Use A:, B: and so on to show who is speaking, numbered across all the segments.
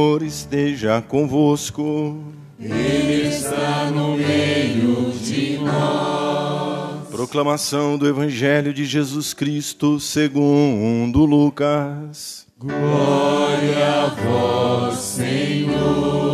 A: Senhor esteja convosco.
B: Ele está no meio de nós.
A: Proclamação do Evangelho de Jesus Cristo segundo Lucas.
B: Glória a vós, Senhor.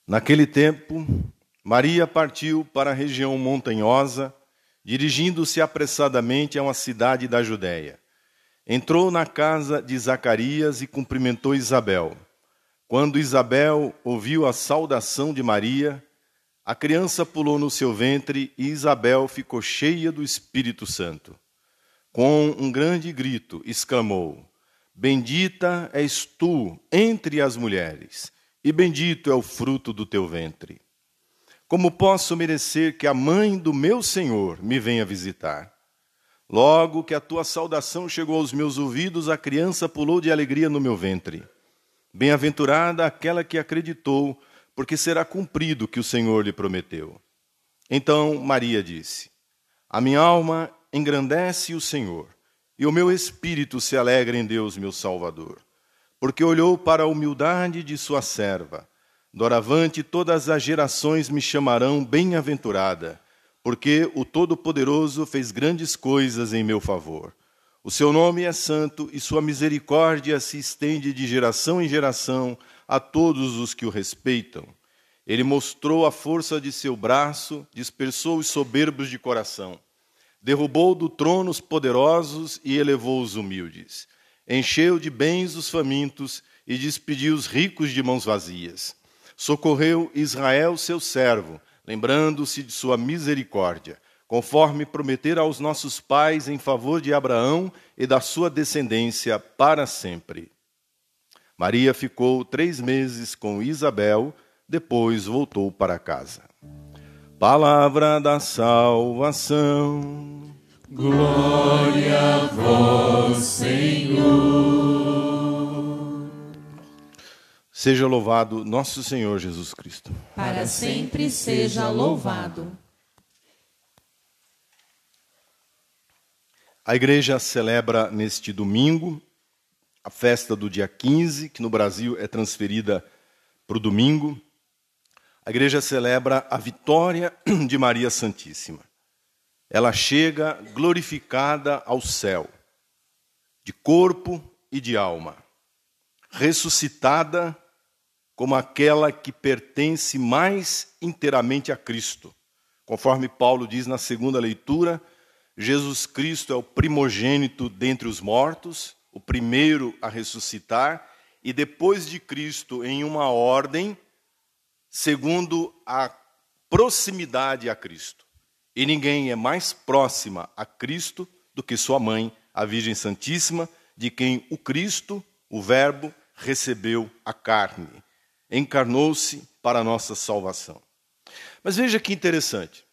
A: Naquele tempo, Maria partiu para a região montanhosa, dirigindo-se apressadamente a uma cidade da Judéia. Entrou na casa de Zacarias e cumprimentou Isabel. Quando Isabel ouviu a saudação de Maria, a criança pulou no seu ventre e Isabel ficou cheia do Espírito Santo. Com um grande grito, exclamou: Bendita és tu entre as mulheres, e bendito é o fruto do teu ventre. Como posso merecer que a mãe do meu Senhor me venha visitar? Logo que a tua saudação chegou aos meus ouvidos, a criança pulou de alegria no meu ventre. Bem-aventurada aquela que acreditou, porque será cumprido o que o Senhor lhe prometeu. Então Maria disse: A minha alma engrandece o Senhor, e o meu espírito se alegra em Deus, meu Salvador, porque olhou para a humildade de sua serva. Doravante todas as gerações me chamarão bem-aventurada, porque o Todo-Poderoso fez grandes coisas em meu favor. O seu nome é santo e sua misericórdia se estende de geração em geração a todos os que o respeitam. Ele mostrou a força de seu braço, dispersou os soberbos de coração, derrubou do trono os poderosos e elevou os humildes. Encheu de bens os famintos e despediu os ricos de mãos vazias. Socorreu Israel, seu servo, lembrando-se de sua misericórdia, conforme prometera aos nossos pais em favor de Abraão e da sua descendência para sempre. Maria ficou 3 meses com Isabel, depois voltou para casa. Palavra da salvação.
B: Glória a vós, Senhor.
A: Seja louvado nosso Senhor Jesus Cristo.
C: Para sempre seja louvado.
A: A igreja celebra neste domingo a festa do dia 15, que no Brasil é transferida para o domingo. A igreja celebra a vitória de Maria Santíssima. Ela chega glorificada ao céu, de corpo e de alma, ressuscitada como aquela que pertence mais inteiramente a Cristo. Conforme Paulo diz na segunda leitura, Jesus Cristo é o primogênito dentre os mortos, o primeiro a ressuscitar, e depois de Cristo em uma ordem, segundo a proximidade a Cristo. E ninguém é mais próxima a Cristo do que sua mãe, a Virgem Santíssima, de quem o Cristo, o Verbo, recebeu a carne. Encarnou-se para a nossa salvação. Mas veja que interessante.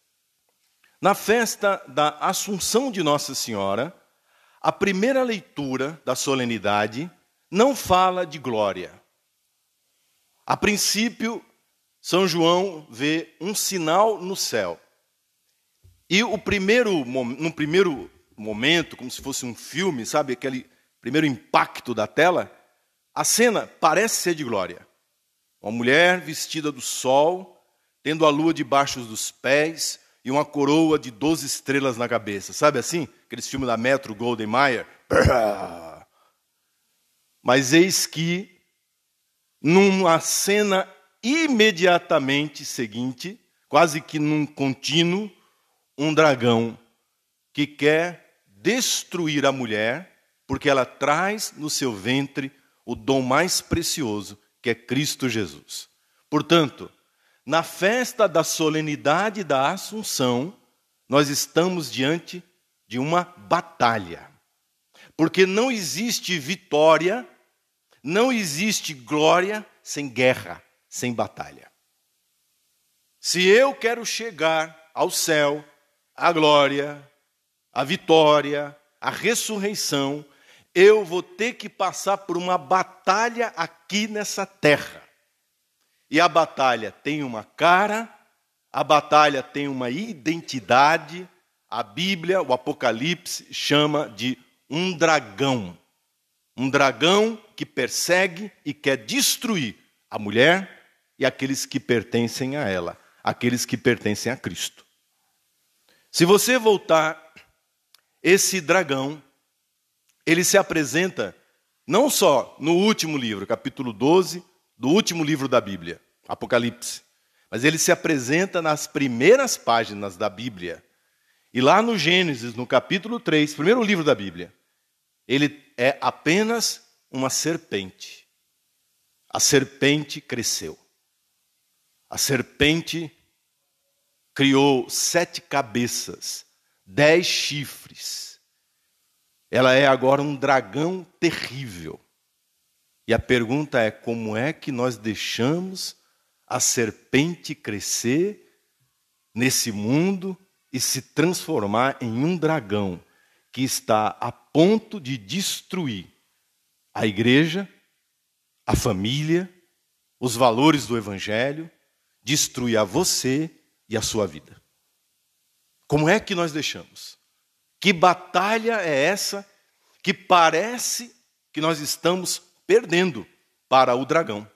A: Na festa da Assunção de Nossa Senhora, a primeira leitura da solenidade não fala de glória. A princípio, São João vê um sinal no céu. E no primeiro momento, como se fosse um filme, sabe, aquele primeiro impacto da tela, a cena parece ser de glória. Uma mulher vestida do sol, tendo a lua debaixo dos pés e uma coroa de 12 estrelas na cabeça. Sabe assim? Aqueles filmes da Metro-Goldwyn-Mayer. Mas eis que, numa cena imediatamente seguinte, quase que num contínuo, um dragão que quer destruir a mulher, porque ela traz no seu ventre o dom mais precioso, que é Cristo Jesus. Portanto, na festa da solenidade da Assunção, nós estamos diante de uma batalha. Porque não existe vitória, não existe glória sem guerra, sem batalha. Se eu quero chegar ao céu, à glória, a vitória, a ressurreição, eu vou ter que passar por uma batalha aqui nessa terra. E a batalha tem uma cara, a batalha tem uma identidade. A Bíblia, o Apocalipse, chama de um dragão. Um dragão que persegue e quer destruir a mulher e aqueles que pertencem a ela, aqueles que pertencem a Cristo. Se você voltar, esse dragão, ele se apresenta não só no último livro, capítulo 12, do último livro da Bíblia, Apocalipse, mas ele se apresenta nas primeiras páginas da Bíblia. E lá no Gênesis, no capítulo 3, primeiro livro da Bíblia, ele é apenas uma serpente. A serpente cresceu. A serpente criou 7 cabeças, 10 chifres. Ela é agora um dragão terrível. E a pergunta é, como é que nós deixamos a serpente crescer nesse mundo e se transformar em um dragão que está a ponto de destruir a igreja, a família, os valores do evangelho, destruir a você e a sua vida? Como é que nós deixamos? Que batalha é essa que parece que nós estamos perdendo para o dragão?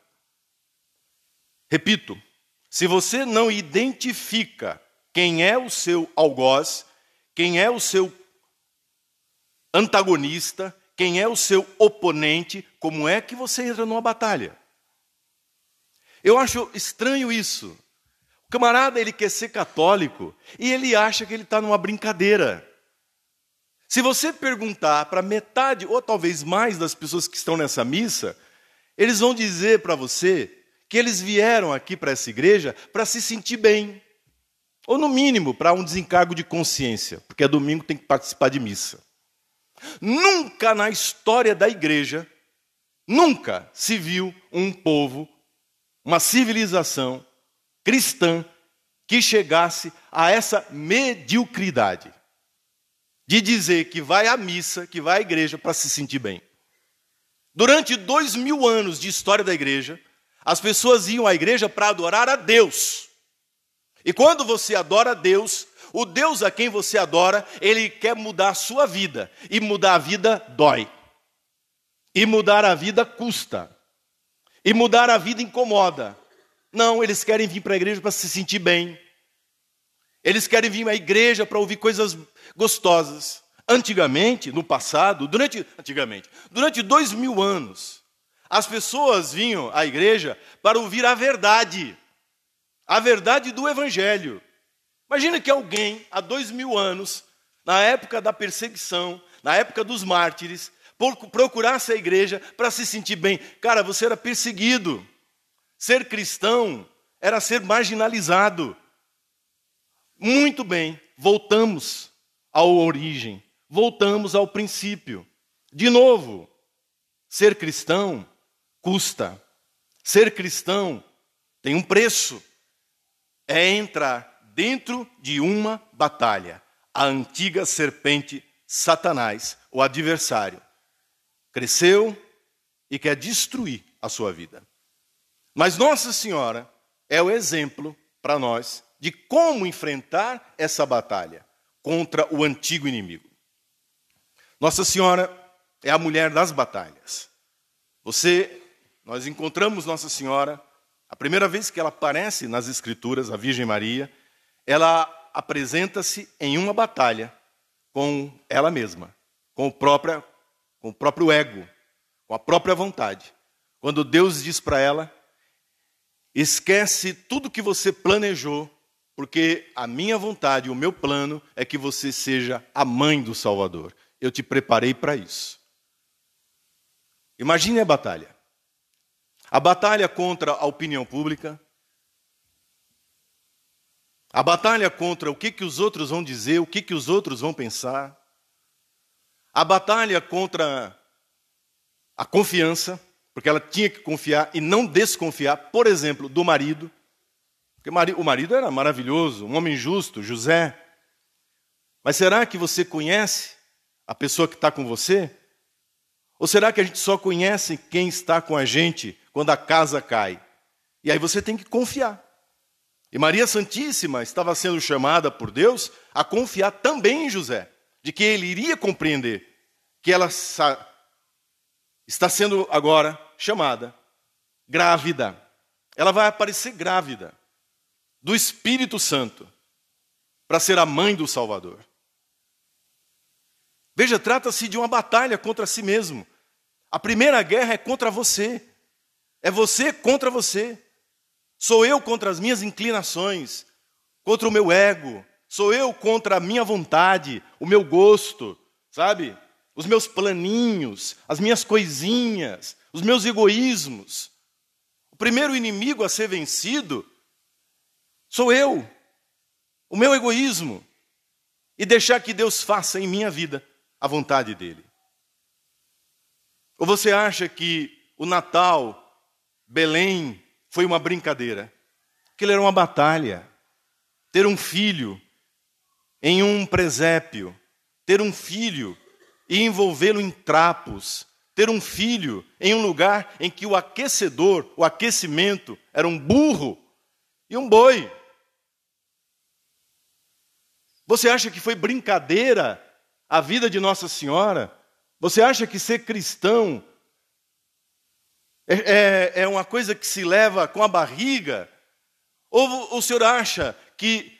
A: Repito, se você não identifica quem é o seu algoz, quem é o seu antagonista, quem é o seu oponente, como é que você entra numa batalha? Eu acho estranho isso. O camarada, ele quer ser católico e ele acha que ele está numa brincadeira. Se você perguntar para metade, ou talvez mais das pessoas que estão nessa missa, eles vão dizer para você que eles vieram aqui para essa igreja para se sentir bem. Ou, no mínimo, para um desencargo de consciência, porque domingo tem que participar de missa. Nunca na história da igreja, nunca se viu um povo, uma civilização cristã que chegasse a essa mediocridade de dizer que vai à missa, que vai à igreja para se sentir bem. Durante 2000 anos de história da igreja, as pessoas iam à igreja para adorar a Deus. E quando você adora a Deus, o Deus a quem você adora, ele quer mudar a sua vida. E mudar a vida dói. E mudar a vida custa. E mudar a vida incomoda. Não, eles querem vir para a igreja para se sentir bem. Eles querem vir à igreja para ouvir coisas gostosas. Antigamente, no passado, durante 2000 anos, as pessoas vinham à igreja para ouvir a verdade do evangelho. Imagina que alguém, há 2000 anos, na época da perseguição, na época dos mártires, procurasse a igreja para se sentir bem. Cara, você era perseguido. Ser cristão era ser marginalizado. Muito bem, voltamos à origem, voltamos ao princípio. De novo, ser cristão custa. Ser cristão tem um preço. É entrar dentro de uma batalha. A antiga serpente Satanás, o adversário, cresceu e quer destruir a sua vida. Mas Nossa Senhora é o exemplo para nós de como enfrentar essa batalha contra o antigo inimigo. Nossa Senhora é a mulher das batalhas. Nós encontramos Nossa Senhora, a primeira vez que ela aparece nas Escrituras, a Virgem Maria, ela apresenta-se em uma batalha com ela mesma, com o próprio ego, com a própria vontade. Quando Deus diz para ela, esquece tudo que você planejou, porque a minha vontade, o meu plano é que você seja a mãe do Salvador. Eu te preparei para isso. Imagine a batalha. A batalha contra a opinião pública. A batalha contra o que os outros vão dizer, o que os outros vão pensar. A batalha contra a confiança, porque ela tinha que confiar e não desconfiar, por exemplo, do marido. Porque o marido era maravilhoso, um homem justo, José. Mas será que você conhece a pessoa que está com você? Ou será que a gente só conhece quem está com a gente quando a casa cai? E aí você tem que confiar. E Maria Santíssima estava sendo chamada por Deus a confiar também em José, de que ele iria compreender que ela está sendo agora chamada grávida. Ela vai aparecer grávida do Espírito Santo para ser a mãe do Salvador. Veja, trata-se de uma batalha contra si mesmo. A primeira guerra é contra você. É você contra você. Sou eu contra as minhas inclinações, contra o meu ego. Sou eu contra a minha vontade, o meu gosto, sabe? Os meus planinhos, as minhas coisinhas, os meus egoísmos. O primeiro inimigo a ser vencido sou eu, o meu egoísmo. E deixar que Deus faça em minha vida a vontade dele. Ou você acha que o Natal, Belém, foi uma brincadeira? Aquilo era uma batalha. Ter um filho em um presépio, ter um filho e envolvê-lo em trapos, ter um filho em um lugar em que o aquecedor, o aquecimento, era um burro e um boi. Você acha que foi brincadeira a vida de Nossa Senhora? Você acha que ser cristão é uma coisa que se leva com a barriga? Ou o senhor acha que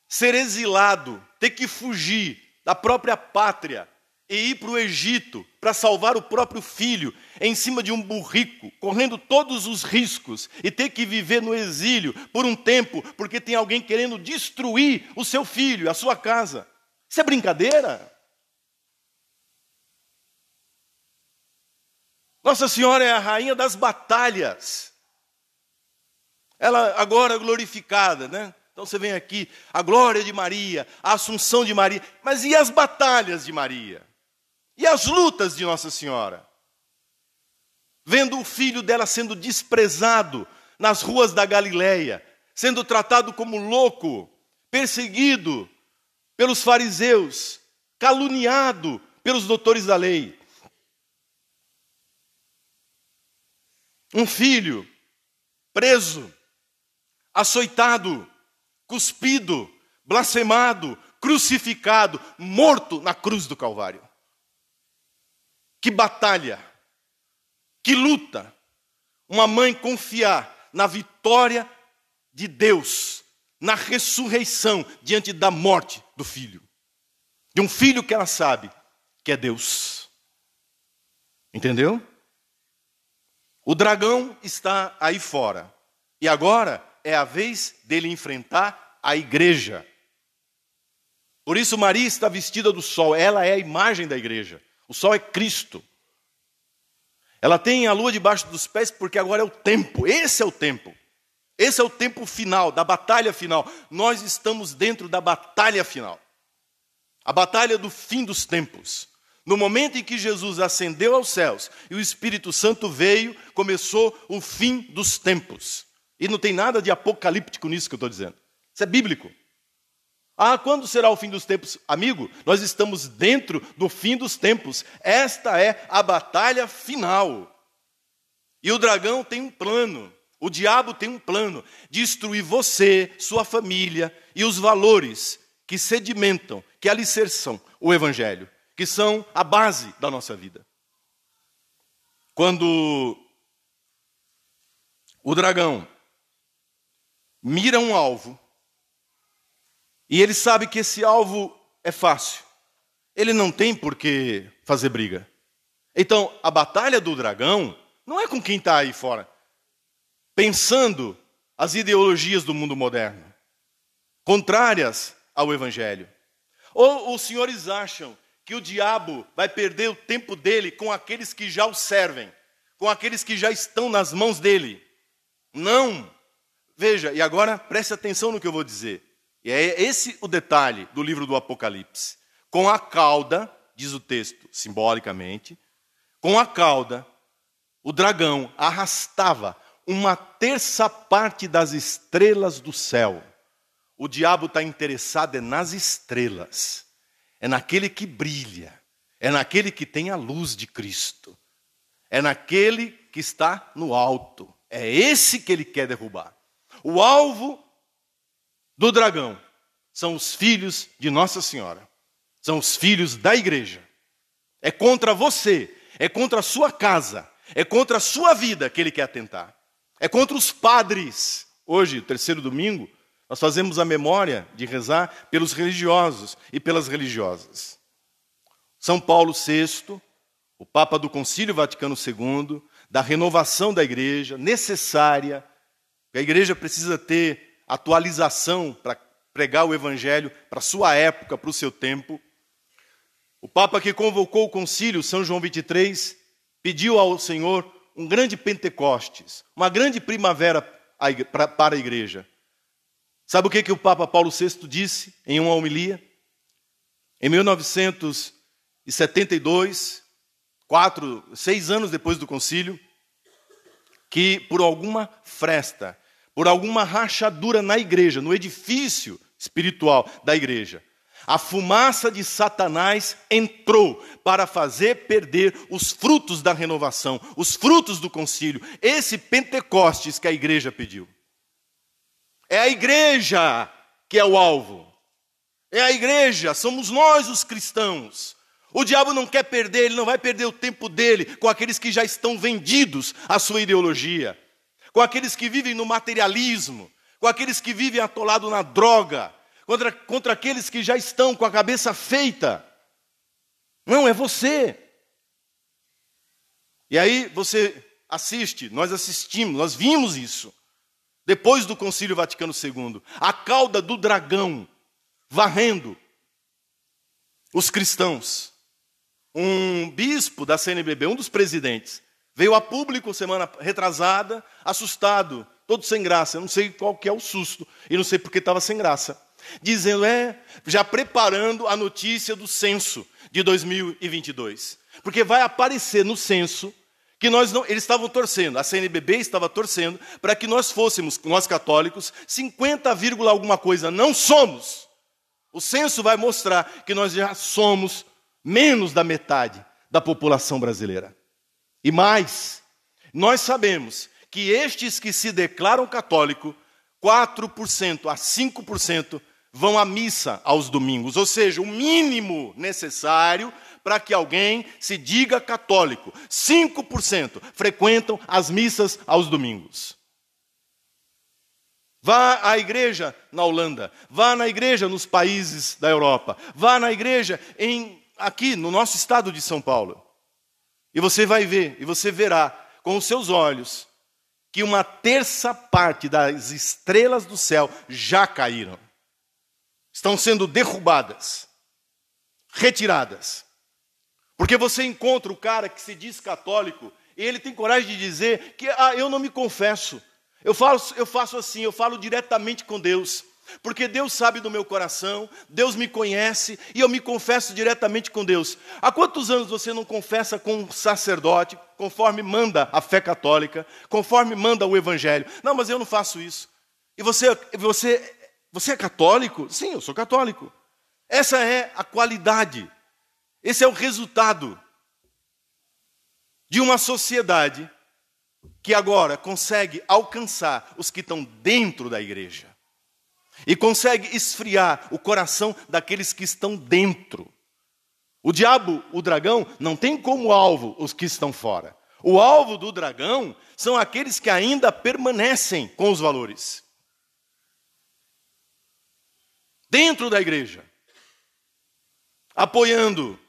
A: ser exilado, ter que fugir da própria pátria e ir para o Egito para salvar o próprio filho em cima de um burrico, correndo todos os riscos e ter que viver no exílio por um tempo porque tem alguém querendo destruir o seu filho, a sua casa? Isso é brincadeira? Nossa Senhora é a rainha das batalhas. Ela agora glorificada, né? Então você vem aqui, a glória de Maria, a assunção de Maria. Mas e as batalhas de Maria? E as lutas de Nossa Senhora? Vendo o filho dela sendo desprezado nas ruas da Galileia, sendo tratado como louco, perseguido pelos fariseus, caluniado pelos doutores da lei. Um filho preso, açoitado, cuspido, blasfemado, crucificado, morto na cruz do Calvário. Que batalha, que luta, uma mãe confiar na vitória de Deus, na ressurreição diante da morte do filho. De um filho que ela sabe que é Deus. Entendeu? O dragão está aí fora. E agora é a vez dele enfrentar a igreja. Por isso Maria está vestida do sol. Ela é a imagem da igreja. O sol é Cristo. Ela tem a lua debaixo dos pés porque agora é o tempo. Esse é o tempo. Esse é o tempo final, da batalha final. Nós estamos dentro da batalha final. A batalha do fim dos tempos. No momento em que Jesus ascendeu aos céus e o Espírito Santo veio, começou o fim dos tempos. E não tem nada de apocalíptico nisso que eu estou dizendo. Isso é bíblico. Ah, quando será o fim dos tempos? Amigo, nós estamos dentro do fim dos tempos. Esta é a batalha final. E o dragão tem um plano. O diabo tem um plano. Destruir você, sua família e os valores que sedimentam, que alicerçam o Evangelho. Que são a base da nossa vida. Quando o dragão mira um alvo, e ele sabe que esse alvo é fácil, ele não tem por que fazer briga. Então, a batalha do dragão não é com quem está aí fora, pensando as ideologias do mundo moderno, contrárias ao Evangelho. Ou os senhores acham que o diabo vai perder o tempo dele com aqueles que já o servem, com aqueles que já estão nas mãos dele? Não. Veja, e agora preste atenção no que eu vou dizer. E é esse o detalhe do livro do Apocalipse. Com a cauda, diz o texto simbolicamente, com a cauda, o dragão arrastava 1/3 das estrelas do céu. O diabo está interessado nas estrelas. é naquele que brilha, é naquele que tem a luz de Cristo, é naquele que está no alto. É esse que ele quer derrubar. O alvo do dragão são os filhos de Nossa Senhora, são os filhos da igreja. É contra você, é contra a sua casa, é contra a sua vida que ele quer atentar. É contra os padres. Hoje, terceiro domingo, nós fazemos a memória de rezar pelos religiosos e pelas religiosas. São Paulo VI, o Papa do Concílio Vaticano II, da renovação da igreja, necessária. A igreja precisa ter atualização para pregar o evangelho para a sua época, para o seu tempo. O Papa que convocou o concílio, São João XXIII, pediu ao Senhor um grande Pentecostes, uma grande primavera para a igreja. Sabe o que o Papa Paulo VI disse em uma homilia? Em 1972, 6 anos depois do concílio, que por alguma fresta, por alguma rachadura na igreja, no edifício espiritual da igreja, a fumaça de Satanás entrou para fazer perder os frutos da renovação, os frutos do concílio, esse Pentecostes que a igreja pediu. É a igreja que é o alvo. É a igreja, somos nós os cristãos. O diabo não quer perder, ele não vai perder o tempo dele com aqueles que já estão vendidos à sua ideologia, com aqueles que vivem no materialismo, com aqueles que vivem atolados na droga, contra aqueles que já estão com a cabeça feita. Não, é você. E aí você assiste, nós assistimos, nós vimos isso. Depois do Concílio Vaticano II, a cauda do dragão varrendo os cristãos. Um bispo da CNBB, um dos presidentes, veio a público semana retrasada, assustado, todo sem graça. Eu não sei qual que é o susto e não sei porque estava sem graça. Dizendo, já preparando a notícia do censo de 2022. Porque vai aparecer no censo que eles estavam torcendo, a CNBB estava torcendo para que nós fôssemos, nós católicos, 50, alguma coisa, não somos. O censo vai mostrar que nós já somos menos da metade da população brasileira. E mais, nós sabemos que estes que se declaram católico, 4% a 5% vão à missa aos domingos, ou seja, o mínimo necessário para que alguém se diga católico. 5% frequentam as missas aos domingos. Vá à igreja na Holanda, vá na igreja nos países da Europa, vá na igreja aqui no nosso estado de São Paulo. E você vai ver, e você verá com os seus olhos, que 1/3 das estrelas do céu já caíram. Estão sendo derrubadas, retiradas. Porque você encontra o cara que se diz católico, e ele tem coragem de dizer que eu não me confesso. Eu faço assim, eu falo diretamente com Deus. Porque Deus sabe do meu coração, Deus me conhece e eu me confesso diretamente com Deus. Há quantos anos você não confessa com um sacerdote, conforme manda a fé católica, conforme manda o evangelho? Não, mas eu não faço isso. E você é católico? Sim, eu sou católico. Essa é a qualidade, esse é o resultado de uma sociedade que agora consegue alcançar os que estão dentro da igreja. E consegue esfriar o coração daqueles que estão dentro. O diabo, o dragão, não tem como alvo os que estão fora. O alvo do dragão são aqueles que ainda permanecem com os valores. Dentro da igreja. Apoiando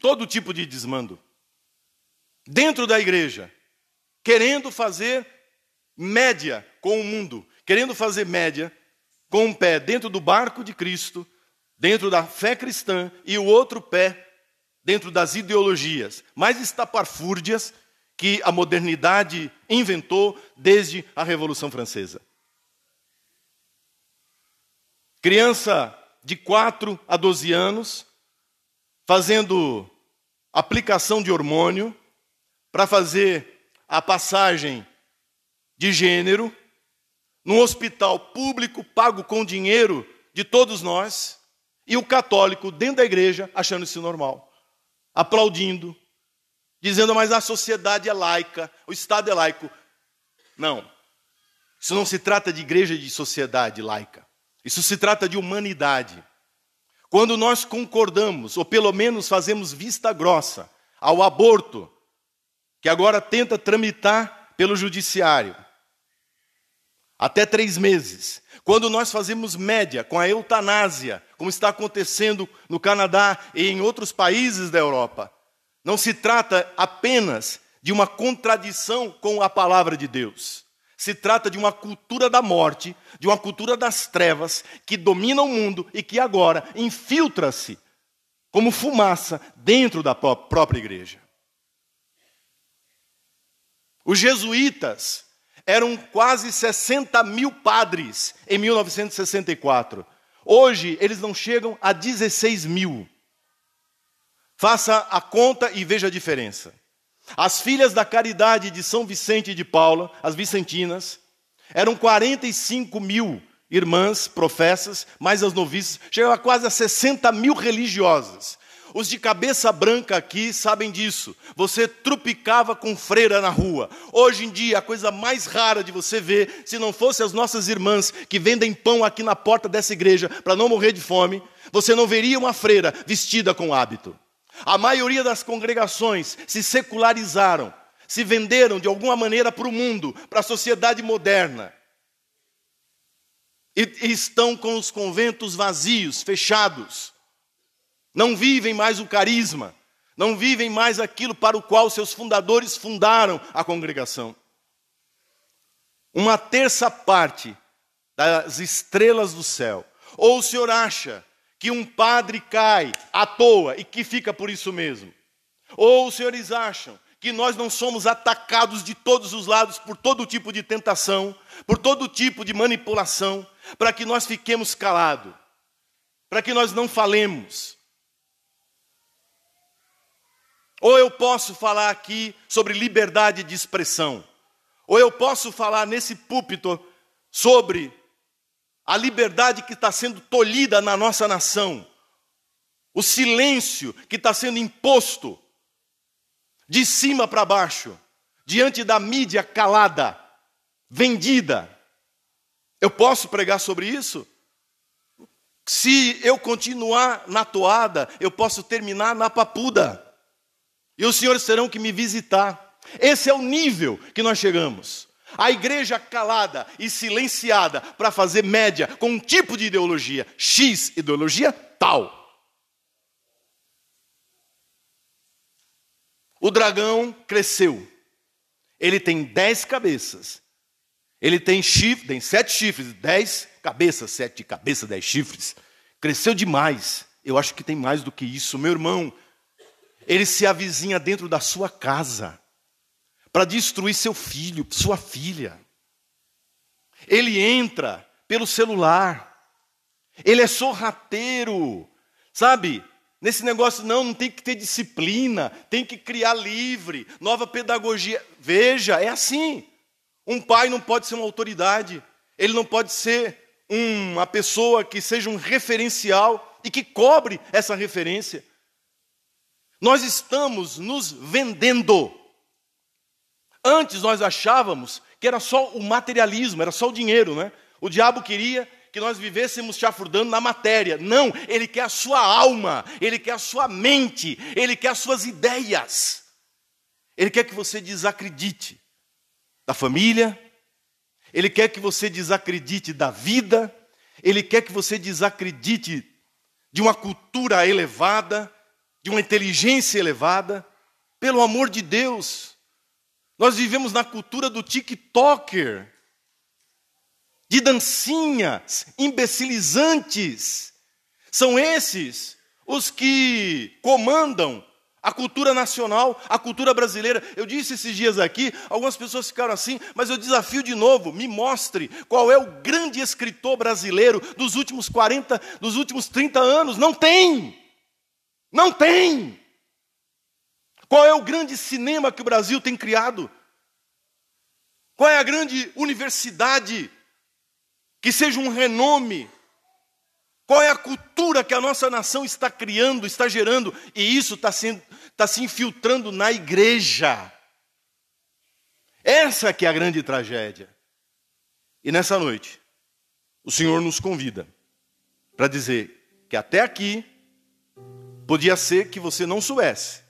A: todo tipo de desmando. Dentro da igreja. Querendo fazer média com o mundo. Querendo fazer média com um pé dentro do barco de Cristo, dentro da fé cristã, e o outro pé dentro das ideologias mais estapafúrdias que a modernidade inventou desde a Revolução Francesa. Criança de 4 a 12 anos, fazendo aplicação de hormônio para fazer a passagem de gênero, num hospital público, pago com dinheiro de todos nós, E o católico dentro da igreja achando isso normal, aplaudindo, dizendo, mas a sociedade é laica, o Estado é laico. Não, isso não se trata de igreja e de sociedade laica. Isso se trata de humanidade. Quando nós concordamos, ou pelo menos fazemos vista grossa ao aborto, que agora tenta tramitar pelo judiciário, até 3 meses. Quando nós fazemos média com a eutanásia, como está acontecendo no Canadá e em outros países da Europa, não se trata apenas de uma contradição com a palavra de Deus. Se trata de uma cultura da morte, de uma cultura das trevas, que domina o mundo e que agora infiltra-se como fumaça dentro da própria igreja. Os jesuítas eram quase 60 mil padres em 1964. Hoje, eles não chegam a 16 mil. Faça a conta e veja a diferença. As filhas da caridade de São Vicente de Paula, as vicentinas, eram 45 mil irmãs professas, mais as noviças, chegava quase a 60 mil religiosas. Os de cabeça branca aqui sabem disso. Você trupicava com freira na rua. Hoje em dia, a coisa mais rara de você ver, se não fosse as nossas irmãs que vendem pão aqui na porta dessa igreja para não morrer de fome, você não veria uma freira vestida com hábito. A maioria das congregações se secularizaram, se venderam de alguma maneira para o mundo, para a sociedade moderna. E estão com os conventos vazios, fechados. Não vivem mais o carisma, não vivem mais aquilo para o qual seus fundadores fundaram a congregação. 1/3 parte das estrelas do céu. Ou o senhor acha que um padre cai à toa e que fica por isso mesmo? Ou os senhores acham que nós não somos atacados de todos os lados por todo tipo de tentação, por todo tipo de manipulação, para que nós fiquemos calados, para que nós não falemos? Ou eu posso falar aqui sobre liberdade de expressão, ou eu posso falar nesse púlpito sobre a liberdade que está sendo tolhida na nossa nação, o silêncio que está sendo imposto de cima para baixo, diante da mídia calada, vendida. Eu posso pregar sobre isso? Se eu continuar na toada, eu posso terminar na papuda. E os senhores terão que me visitar. Esse é o nível que nós chegamos. A igreja calada e silenciada para fazer média com um tipo de ideologia X, ideologia tal. O dragão cresceu. Ele tem 10 cabeças. Ele tem chifre, tem 7 chifres, 10 cabeças, 7 cabeças, 10 chifres. Cresceu demais. Eu acho que tem mais do que isso, meu irmão. Ele se avizinha dentro da sua casa para destruir seu filho, sua filha. Ele entra pelo celular. Ele é sorrateiro. Sabe? Nesse negócio, não tem que ter disciplina, tem que criar livre, nova pedagogia. Veja, é assim. Um pai não pode ser uma autoridade. Ele não pode ser uma pessoa que seja um referencial e que cobre essa referência. Nós estamos nos vendendo. Antes nós achávamos que era só o materialismo, era só o dinheiro, né? O diabo queria que nós vivêssemos chafurdando na matéria. Não, ele quer a sua alma, ele quer a sua mente, ele quer as suas ideias. Ele quer que você desacredite da família, ele quer que você desacredite da vida, ele quer que você desacredite de uma cultura elevada, de uma inteligência elevada. Pelo amor de Deus, nós vivemos na cultura do TikToker, de dancinhas imbecilizantes. São esses os que comandam a cultura nacional, a cultura brasileira. Eu disse esses dias aqui, algumas pessoas ficaram assim, mas eu desafio de novo, me mostre qual é o grande escritor brasileiro dos últimos 40, dos últimos 30 anos. Não tem! Não tem! Qual é o grande cinema que o Brasil tem criado? Qual é a grande universidade que seja um renome Qual é a cultura que a nossa nação está criando, está gerando, e isso está se infiltrando na igreja. Essa que é a grande tragédia. E nessa noite, o Senhor nos convida para dizer que até aqui podia ser que você não soubesse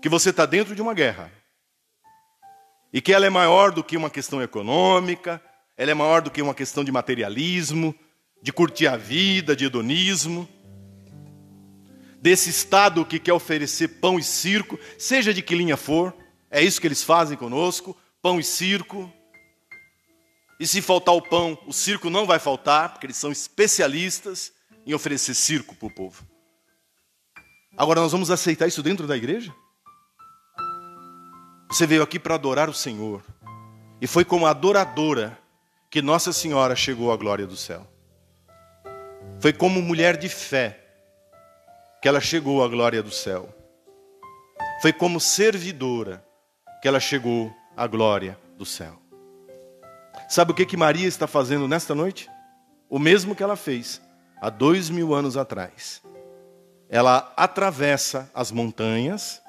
A: que você está dentro de uma guerra. E que ela é maior do que uma questão econômica, ela é maior do que uma questão de materialismo, de curtir a vida, de hedonismo, desse Estado que quer oferecer pão e circo, seja de que linha for, é isso que eles fazem conosco, pão e circo. E se faltar o pão, o circo não vai faltar, porque eles são especialistas em oferecer circo para o povo. Agora nós vamos aceitar isso dentro da igreja? Você veio aqui para adorar o Senhor, e foi como adoradora que Nossa Senhora chegou à glória do céu. Foi como mulher de fé que ela chegou à glória do céu. Foi como servidora que ela chegou à glória do céu. Sabe o que Maria está fazendo nesta noite? O mesmo que ela fez há 2000 anos atrás. Ela atravessa as montanhas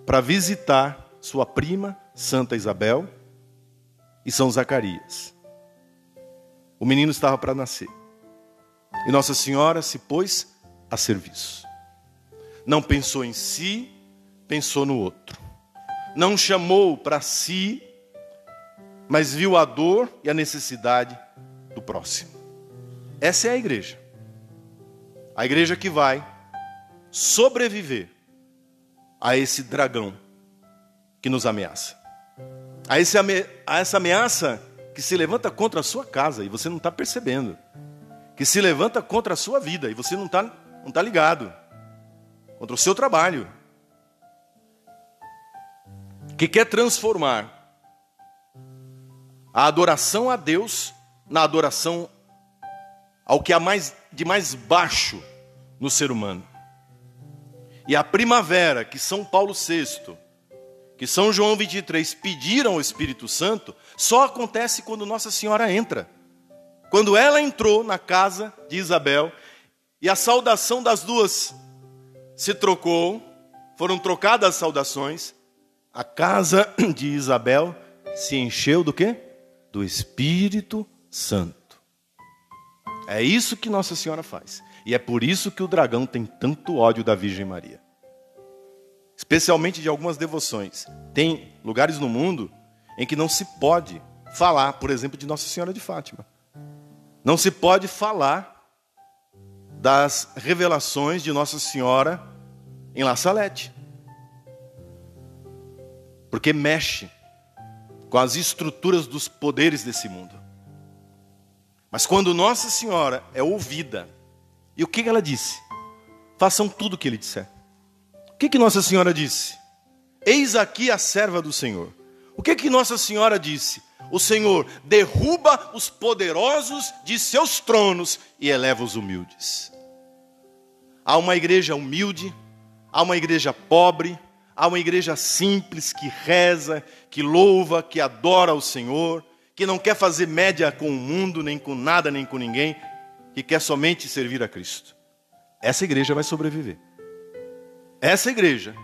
A: para visitar sua prima, Santa Isabel, e São Zacarias. O menino estava para nascer. E Nossa Senhora se pôs a serviço. Não pensou em si, pensou no outro. Não chamou para si, mas viu a dor e a necessidade do próximo. Essa é a igreja. A igreja que vai sobreviver a esse dragão que nos ameaça. A essa ameaça que se levanta contra a sua casa e você não está percebendo. Que se levanta contra a sua vida e você não tá ligado. Contra o seu trabalho. Que quer transformar a adoração a Deus na adoração ao que há de mais baixo no ser humano. E a primavera que São Paulo VI, que São João 23 pediram ao Espírito Santo, só acontece quando Nossa Senhora entra. Quando ela entrou na casa de Isabel, e a saudação das duas se trocou, foram trocadas as saudações, a casa de Isabel se encheu do quê? Do Espírito Santo. É isso que Nossa Senhora faz. E é por isso que o dragão tem tanto ódio da Virgem Maria. Especialmente de algumas devoções. Tem lugares no mundo em que não se pode falar, por exemplo, de Nossa Senhora de Fátima. Não se pode falar das revelações de Nossa Senhora em La Salette. Porque mexe com as estruturas dos poderes desse mundo. Mas quando Nossa Senhora é ouvida, e o que ela disse? Façam tudo o que ele disser. O que Nossa Senhora disse? Eis aqui a serva do Senhor. O que Nossa Senhora disse? O Senhor derruba os poderosos de seus tronos e eleva os humildes. Há uma igreja humilde, há uma igreja pobre, há uma igreja simples que reza, que louva, que adora o Senhor, que não quer fazer média com o mundo, nem com nada, nem com ninguém, que quer somente servir a Cristo. Essa igreja vai sobreviver. Essa igreja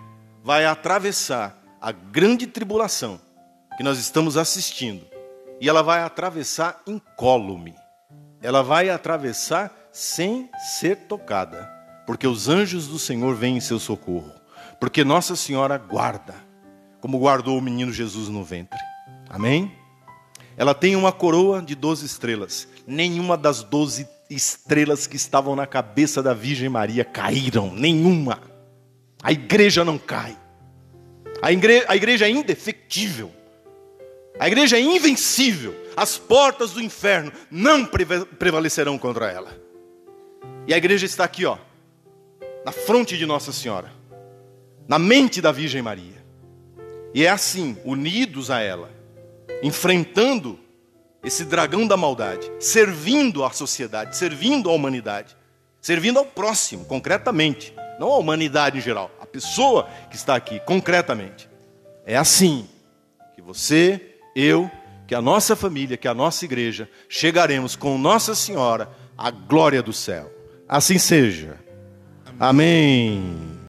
A: vai atravessar a grande tribulação que nós estamos assistindo. E ela vai atravessar incólume. Ela vai atravessar sem ser tocada. Porque os anjos do Senhor vêm em seu socorro. Porque Nossa Senhora guarda, como guardou o menino Jesus no ventre. Amém? Ela tem uma coroa de 12 estrelas. Nenhuma das 12 estrelas que estavam na cabeça da Virgem Maria caíram. Nenhuma. A igreja não cai. A igreja é indefectível. A igreja é invencível. As portas do inferno não prevalecerão contra ela. E a igreja está aqui, ó, na fronte de Nossa Senhora, na mente da Virgem Maria. E é assim, unidos a ela, enfrentando esse dragão da maldade, servindo à sociedade, servindo à humanidade, servindo ao próximo, concretamente. Não a humanidade em geral, a pessoa que está aqui, concretamente. É assim que você, eu, que a nossa família, que a nossa igreja, chegaremos com Nossa Senhora a glória do céu. Assim seja. Amém.